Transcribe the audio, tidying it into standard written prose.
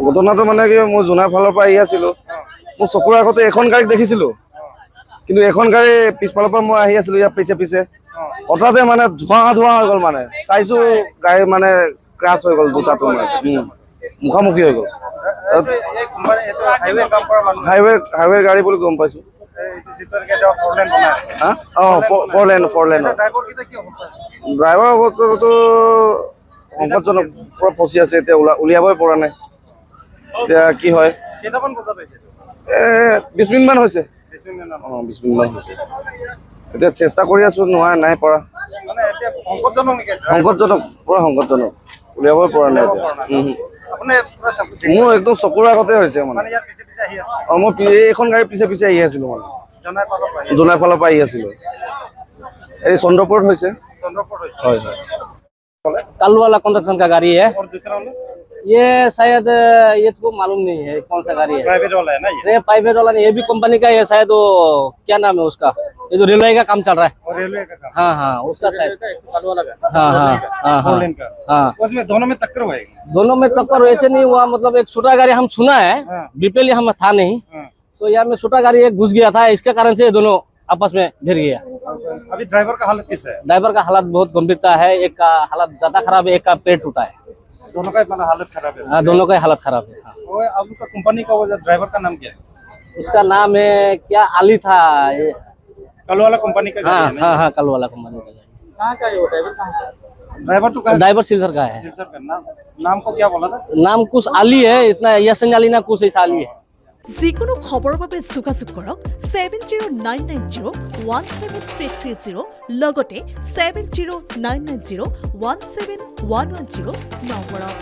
ঘটনাটো মানে কি মই জোনাৰ ফালৰ পৰা আহি আছিলো মোৰ চকুৰ আগতে এখন গাড়ীক দেখিছিলো কিন্তু এখন গাড়ী পিছফালৰ পৰা মই আহি আছিলো ইয়াৰ পিছে পিছে হঠাতে মানে ধোঁৱা হৈ গ'ল মানে চাইছো গাড়ী মানে ক্ৰাছ হৈ গ'ল দুটাটো মুখামুখি হৈ গ'ল হাইৱে গাড়ী বুলি গম পাইছো ফ'ৰ লেন ড্ৰাইভাৰ অৱস্থাটো সংকটজনক পুৰা ফচি আছে এতিয়া উলিয়াবই পৰা নাই এতিয়া কি হয় 20 মিনিটমান হৈছে 20 মিনিটমান হৈছে এতিয়া চেষ্টা কৰি আছো নহয় নাই পৰা সংকটজনক পুৰা সংকটজনক উলিয়াবই পৰা নাই মোৰ একদম চকুৰ আগতে হৈছে মানে মই এইখন গাড়ী পিছে পিছে আহি আছিলো মানে জোনাৰ ফালৰ পৰা আহি আছিলো এই চন্দ্ৰপুৰত হৈছে হয় হয় कल वाला कंस्ट्रक्शन का गाड़ी है और दूसरा वाला ये शायद ये तो मालूम नहीं है कौन सा गाड़ी है प्राइवेट वाला है ना ये प्राइवेट वाला नहीं ये भी कंपनी का है शायद वो क्या नाम है उसका ये जो रेलवे का काम चल रहा है और रेलवे का काम हाँ उसका शायद कल वाला का हाँ उसमें दोनों में टक्कर हुआ दोनों में टक्कर ऐसे नहीं हुआ मतलब एक छोटा गाड़ी हम सुना है बीपीएल हम था नहीं तो यहाँ में छोटा गाड़ी एक घुस गया था इसके कारण से दोनों आपस में भिड़ गया अभी ड्राइवर का हालत कैसा है ड्राइवर का हालत बहुत गंभीरता है एक का हालत ज्यादा खराब है एक का पेट टूटा है दोनों का हालत खराब है हाँ दोनों का हालत खराब है आपका कंपनी का ड्राइवर का नाम क्या है उसका नाम है क्या अली था कल वाला कंपनी का हाँ कल वाला कंपनी का कहाँ का है वो ड्राइवर कहाँ का ड्राइवर तो ड्राइवर सिलसर का है सिलसर का नाम को क्या बोला था नाम कुछ अली है इतना यशंग अली ना कुछ ऐसा अली है যিকোনো খবৰৰ বাবে যোগাযোগ কৰক 7099017330 লগতে 7099017110 নম্বৰত।